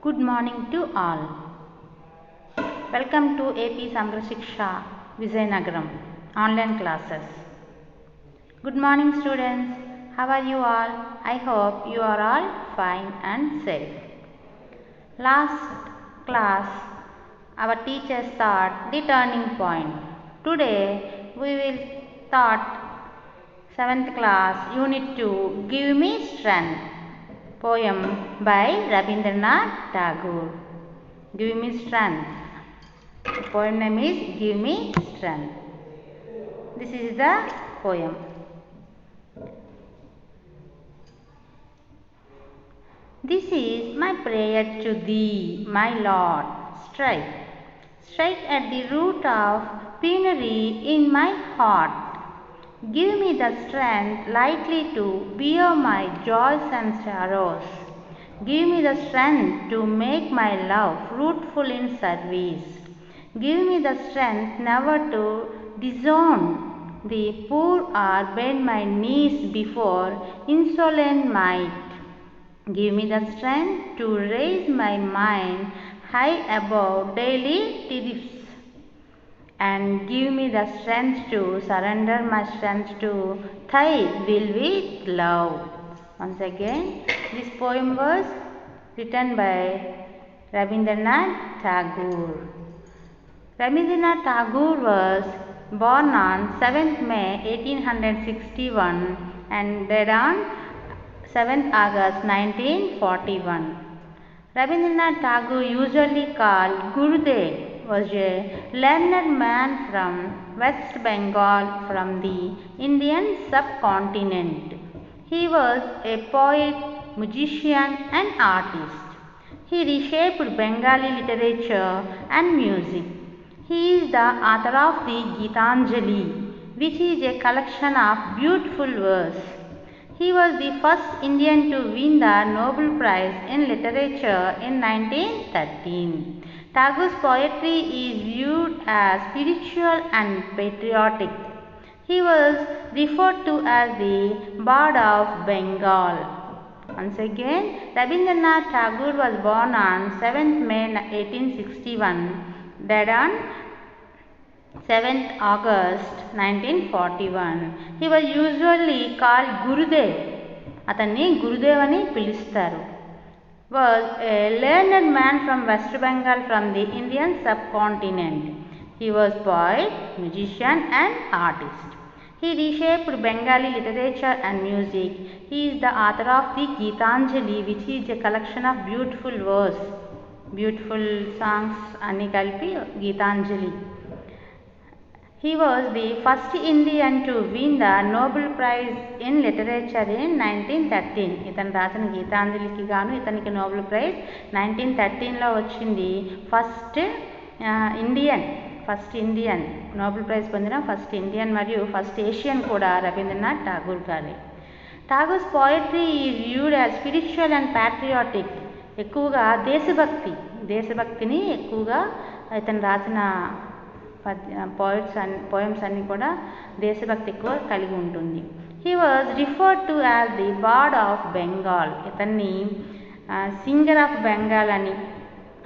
Good morning to all. Welcome to AP Samgra Shiksha Vizianagaram online classes. Good morning students. How are you all? I hope you are all fine and safe. Last class our teachers taught the turning point. Today we will start 7th class Unit 2 Give Me Strength. Poem by Rabindranath Tagore. Give me strength. The poem name is Give Me Strength. This is the poem. This is my prayer to Thee, my Lord. Strike at the root of penury in my heart. Give me the strength lightly to bear my joys and sorrows. Give me the strength to make my love fruitful in service. Give me the strength never to disown the poor or bend my knees before insolent might. Give me the strength to raise my mind high above daily tariffs. And give me the strength to surrender my strength to Thy will with love. Once again, this poem was written by Rabindranath Tagore. Rabindranath Tagore was born on 7th May 1861 and died on 7th August 1941. Rabindranath Tagore, usually called Gurudev, was a learned man from West Bengal from the Indian subcontinent. He was a poet, musician and artist. He reshaped Bengali literature and music. He is the author of the Gitanjali, which is a collection of beautiful verse. He was the first Indian to win the Nobel Prize in Literature in 1913. Tagore's poetry is viewed as spiritual and patriotic. He was referred to as the Bard of Bengal. Once again, Rabindranath Tagore was born on 7th May 1861, died on 7th August 1941. He was usually called Gurudev. అతన్ని గురుదేవ్ అని పిలుస్తారు. Was a learned man from West Bengal from the Indian subcontinent. He was poet, musician and artist. He reshaped Bengali literature and music. He is the author of the Gitanjali, which is a collection of beautiful verse, beautiful songs ani kalpi Gitanjali. He was the first Indian to win the Nobel Prize in Literature in 1913. ఇతను రాసిన గీతాంజలికి గాను ఇతనికి Nobel prize 1913లో వచ్చింది. First Indian Nobel prize పొందిన first Indian మరియు first Asian కూడా రవీంద్రనాథ్ ఠాగూర్ గారే. Tagore's poetry is viewed as spiritual and patriotic. ఎక్కువగా దేశభక్తిని ఎక్కువగా ఇతను రాసిన పోయమ్స్ అన్నీ కూడా దేశభక్తి ఎక్కువ కలిగి ఉంటుంది. He was referred to as the bard of Bengal. ఇతన్ని సింగర్ ఆఫ్ బెంగాల్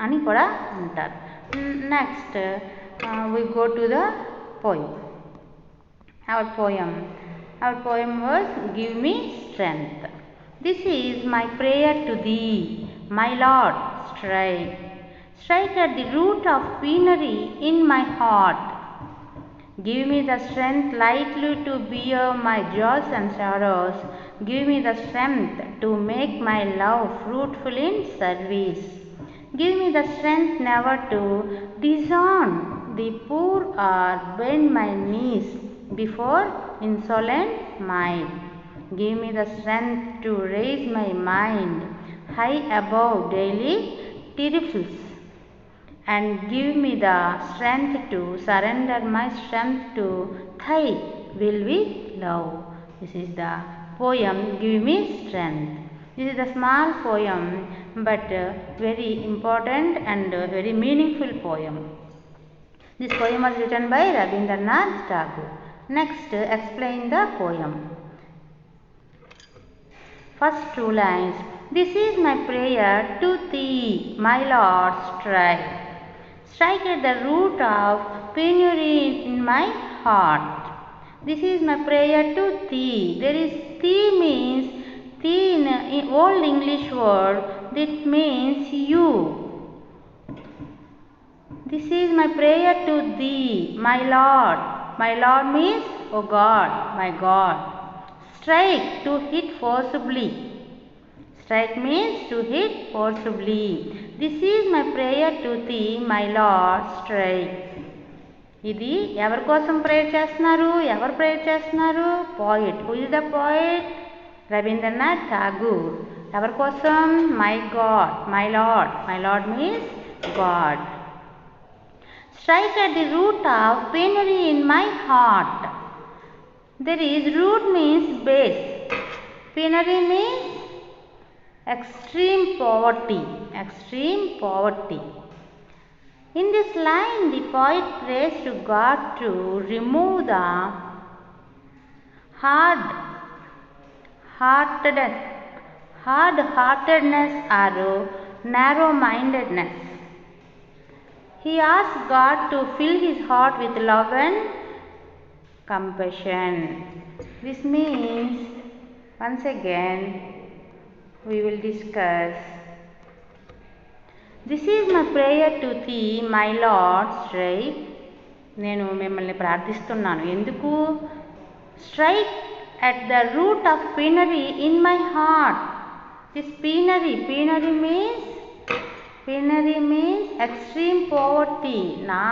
అని కూడా అంటారు. Next we go to the poem. Our poem was Give Me Strength. This is my prayer to Thee, my Lord. Strike at the root of penury in my heart. Give me the strength lightly to bear my joys and sorrows. Give me the strength to make my love fruitful in service. Give me the strength never to disown the poor or bend my knees before insolent might. Give me the strength to raise my mind high above daily tariffs. And give me the strength to surrender my strength to Thy will with love. This is the poem Give Me Strength. This is a small poem but very important and very meaningful poem. This poem was written by Rabindranath Tagore. Next, explain the poem. First two lines. This is my prayer to thee, my Lord, strike. Strike at the root of penury in my heart. This is my prayer to thee. There is thee means thee in old English word that means you. This is my prayer to thee, my Lord. My Lord means, O God, my God. Strike, to hit forcibly. Strike means to hit forcibly. This is my prayer to thee, my Lord, strike. ఇది ఎవరి కోసం prayer చేస్తున్నారు? ఎవరు prayer చేస్తున్నారు? Poet. Who is the poet? Rabindranath Tagore. ఎవరి కోసం? My God, my lord. My lord means God. Strike at the root of penury in my heart. There is root means base. Penury means extreme poverty. Extreme poverty. In this line, the poet prays to God to remove the hard-heartedness or narrow-mindedness. He asks God to fill his heart with love and compassion. This means, once again, we will discuss. This is my prayer to thee, my Lord, strike. నేను మిమ్మల్ని ప్రార్థిస్తున్నాను. ఎందుకు? Strike at the root of penury in my heart. This penury means extreme poverty. నా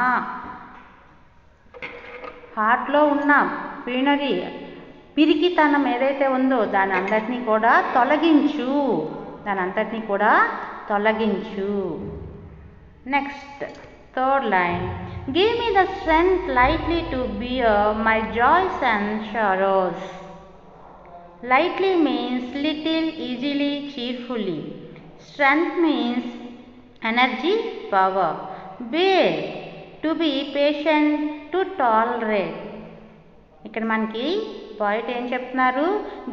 హార్ట్లో ఉన్న penury, పిరికితనం ఏదైతే ఉందో దాని అంతటినీ కూడా తొలగించు. Next, third line. Give me the strength lightly to bear my joys and sorrows. Lightly means little, easily, cheerfully. Strength means energy, power. Bear, to be patient, to tolerate. ఇక్కడ మనకి పాయింట్ ఏం చెప్తున్నారు?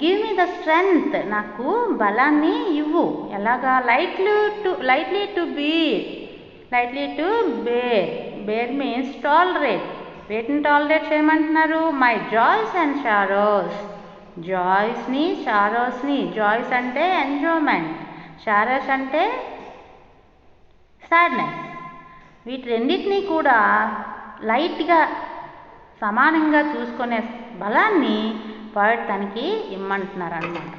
గివ్ మీ ద స్ట్రెంగ్త్, నాకు బలాన్ని ఇవ్వు. ఎలాగా? Lightly to bear. Bear means tolerate. వేటిని tolerate చేయమంటున్నారు? My joys and sorrows. జాయ్స్ని, షారోస్ని. జాయ్స్ అంటే ఎంజాయ్మెంట్, షారోస్ అంటే సాడ్నెస్. వీటి రెండింటినీ కూడా లైట్గా సమానంగా చూసుకునే బలాన్ని పోయిట్ తనకి ఇమ్మంటున్నారు అన్నమాట.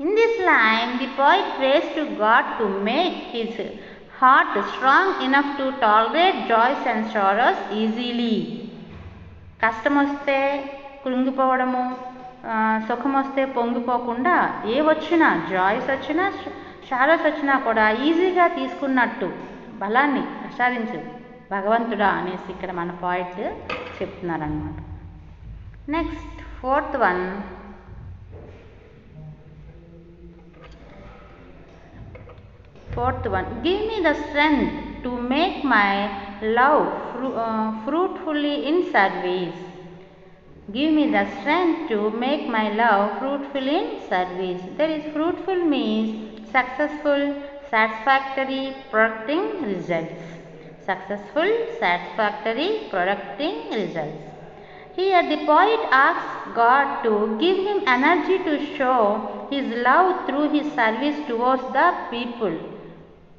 In this line, the poet prays to God to make his heart strong enough to tolerate joys and sorrows easily. కష్టం వస్తే కృంగిపోవడము, సుఖం వస్తే పొంగిపోకుండా, ఏ వచ్చినా, జాయ్స్ వచ్చినా, షారోస్ వచ్చినా కూడా ఈజీగా తీసుకున్నట్టు బలాన్ని ప్రసాదించు భగవంతుడా అనేసి ఇక్కడ మన పాయింట్ చెప్తున్నారన్నమాట. Next, fourth one. Give me the strength to make my love fruitfully in service. Give me the strength to make my love fruitful in service. There is fruitful means successful, satisfactory, producing results. Successful, satisfactory, producing results. Here the poet asks God to give him energy to show his love through his service towards the people.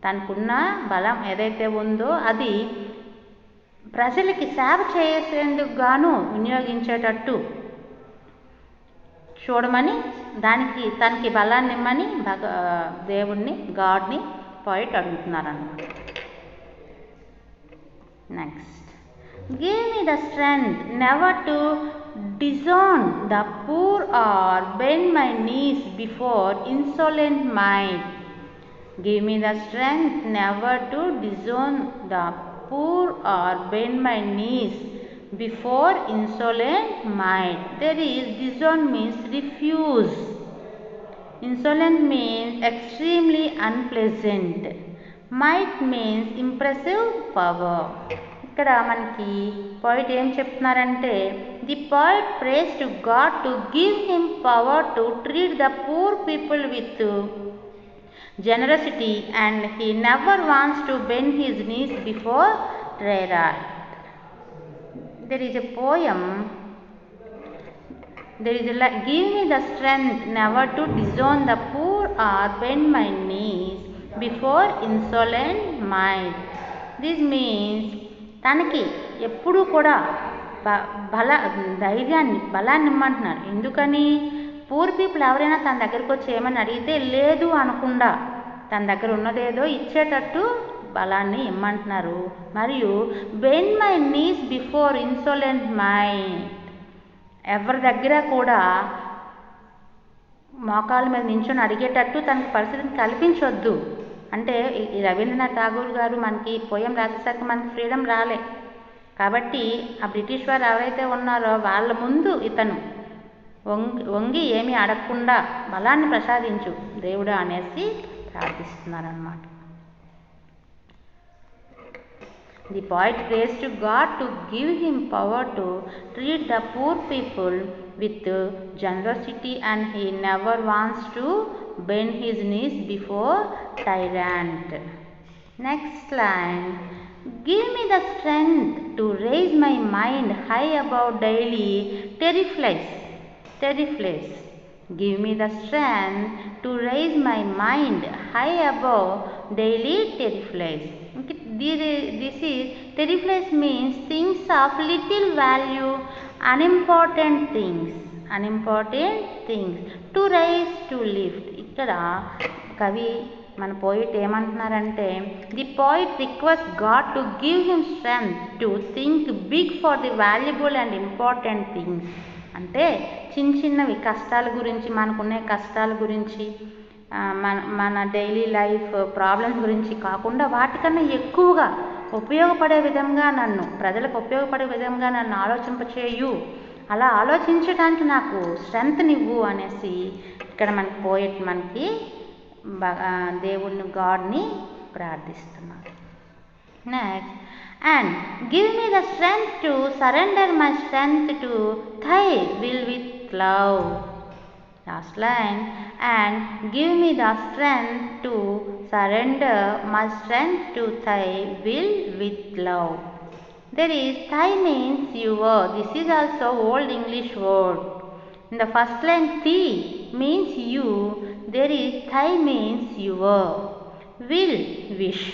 తనకున్న బలం ఏదైతే ఉందో అది ప్రజలకి సేవ చేసేందుకు గాను వినియోగించేటట్టు చూడమని, తనకి బలాన్ని ఇమ్మని దేవుణ్ణి, గాడ్ని పోయిట్ అడుగుతున్నారన్నమాట. Next, give me the strength never to disown the poor or bend my knees before insolent might. Give me the strength never to disown the poor or bend my knees before insolent might. There is disown means refuse. Insolent means extremely unpleasant. Might means impressive power. ఇక్కడ మనకి poet ఏం చెప్తున్నారంటే the poet prays to God to give him power to treat the poor people with generosity and he never wants to bend his knees before tyrant. There is a poem. There is a give me the strength never to disown the poor or bend my knees before insolent might. This means తనకి ఎప్పుడూ కూడా బలాన్ని ఇమ్మంటున్నారు. ఎందుకని poor people ఎవరైనా తన దగ్గరకు వచ్చి ఏమని అడిగితే లేదు అనకుండా తన దగ్గర ఉన్నదేదో ఇచ్చేటట్టు బలాన్ని ఇమ్మంటున్నారు. మరియు bend my knees before insolent mind, ఎవరి దగ్గర కూడా మోకాళ్ళ మీద నించొని అడిగేటట్టు తనకు పరిస్థితిని కల్పించొద్దు. అంటే ఈ రవీంద్రనాథ్ ఠాగూర్ గారు మనకి పోయం రాసేసరికి మనకి ఫ్రీడమ్ రాలే కాబట్టి ఆ బ్రిటిష్ వారు ఎవరైతే ఉన్నారో వాళ్ళ ముందు ఇతను వంగి ఏమీ అడగకుండా బలాన్ని ప్రసాదించు దేవుడా అనేసి ప్రార్థిస్తున్నారన్నమాట. The poet prays to God to give him power to treat the poor people with generosity and he never wants to bend his knees before tyrant. Next line, give me the strength to raise my mind high above daily terrifies. Give me the strength to raise my mind high above daily terrifies. This is terrifies means things of little value, unimportant things. To raise, to lift. ఇక్కడ కవి మన poet ఏమంటున్నారంటే the poet request God to give him strength to think big for the valuable and important things. అంటే చిన్నవి కష్టాల గురించి, మనకున్న కష్టాల గురించి, మన డైలీ లైఫ్ ప్రాబ్లమ్స్ గురించి కాకుండా వాటికన్నా ఎక్కువగా ఉపయోగపడే విధంగా ప్రజలకు ఉపయోగపడే విధంగా నన్ను ఆలోచింపచేయు, అలా ఆలోచించడానికి నాకు స్ట్రెంగ్త్నివ్వు అనేసి ఇక్కడ మనకి పోయిట్ మనకి దేవుడిని గాడ్ని ప్రార్థిస్తున్నారు. Next, and give me the strength to surrender my strength to thy will with love. Last line, and give me the strength to surrender my strength to thy will with love. There is thy means your. This is also old English word. In the first line, thee means you. There is thy means your. Will, wish.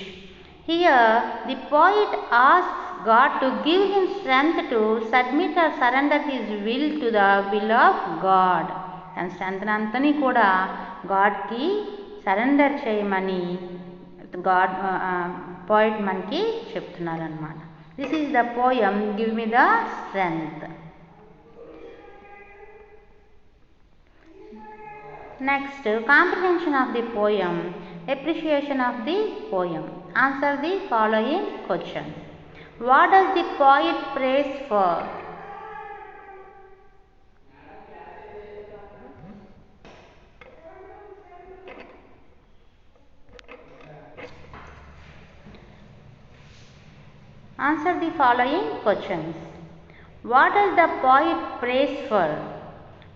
Here the poet asks God to give him strength to submit or surrender his will to the will of God. And strength అంతని కూడా గాడ్కి surrender చేయమని God poet మనకి చెప్తున్నారనమాట. This is the poem give me the strength. Next, comprehension of the poem, appreciation of the poem. Answer the following question. What does the poet praise for? Answer the following questions. What does the poet praise for?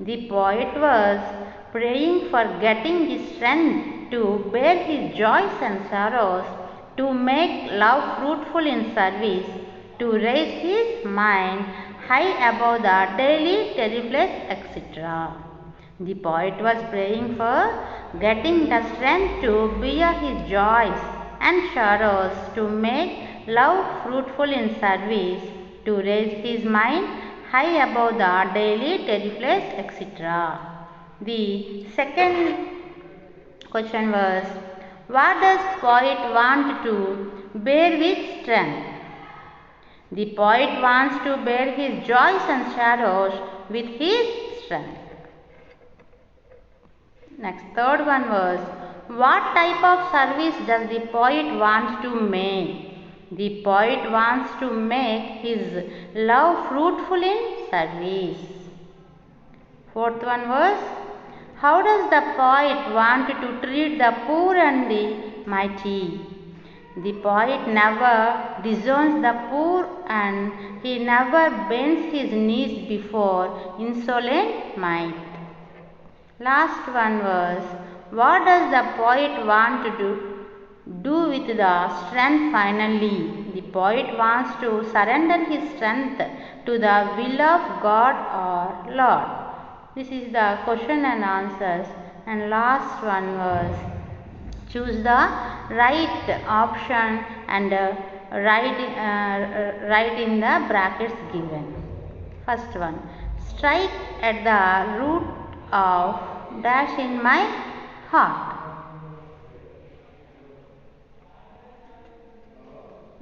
The poet was praying for getting the strength to bear his joys and sorrows, to make love fruitful in service, to raise his mind high above the daily terribles, etc. The poet was praying for getting the strength to bear his joys and sorrows, to make love fruitful in service, to raise his mind high above the daily terribles, etc. The second question was, what does poet want to bear with strength? The poet wants to bear his joys and sorrows with his strength. Next, third one was, what type of service does the poet want to make? The poet wants to make his love fruitful in service. Fourth one was, how does the poet want to treat the poor and the mighty? The poet never disowns the poor and he never bends his knees before insolent might. Last one verse. What does the poet want to do with the strength finally? The poet wants to surrender his strength to the will of God or Lord. This is the question and answers. And last one verse. Choose the right option and write in the brackets given. First one. Strike at the root of dash in my heart.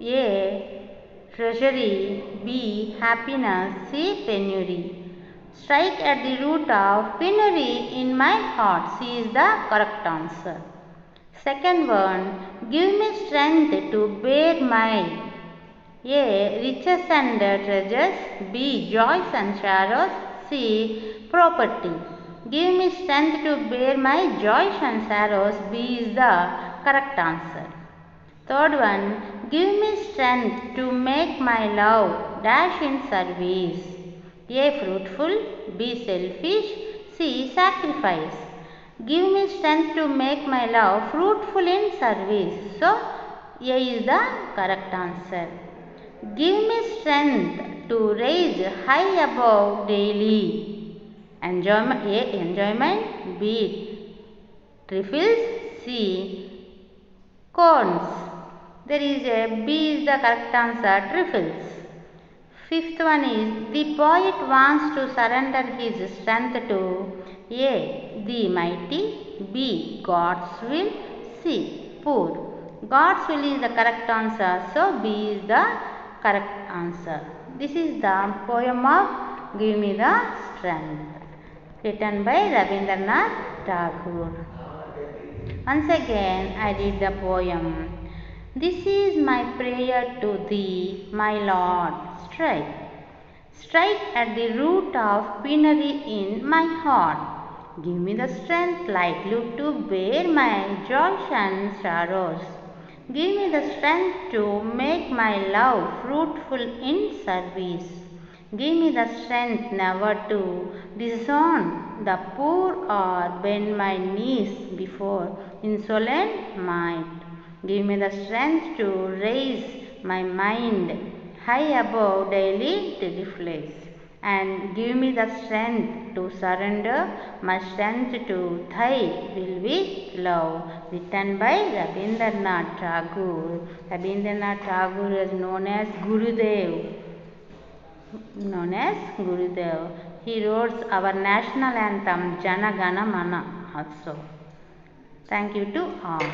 A. Treasury. B. Happiness. C. Penury. Strike at the root of penury in my heart. C is the correct answer. Second one. Give me strength to bear my A. Riches and treasures. B. Joys and sorrows. C. Property. Give me strength to bear my joys and sorrows. B is the correct answer. Third one. Give me strength to make my love dash in service. A. Fruitful. B. Selfish. C. Sacrifice. Give me strength to make my love fruitful in service. So, A is the correct answer. Give me strength to raise high above daily. Enjoyment. A. Enjoyment. B. Trifles. C. Corns. There is a B is the correct answer. Trifles. Fifth one is the poet wants to surrender his strength to A. The mighty. B. God's will. C. Poor. God's will is the correct answer. So B is the correct answer. This is the poem of Give Me the Strength, written by Rabindranath Tagore. Once again I read the poem. This is my prayer to thee, my Lord. Strike. Strike at the root of penury in my heart. Give me the strength likely to bear my joys and sorrows. Give me the strength to make my love fruitful in service. Give me the strength never to disown the poor or bend my knees before insolent might. Give me the strength to raise my mind high above daily trifles, and give me the strength to surrender my strength to thy will with love. Written by Rabindranath Tagore. Rabindranath Tagore is known as Gurudev. He wrote our national anthem Jana Gana Mana also. Thank you to all.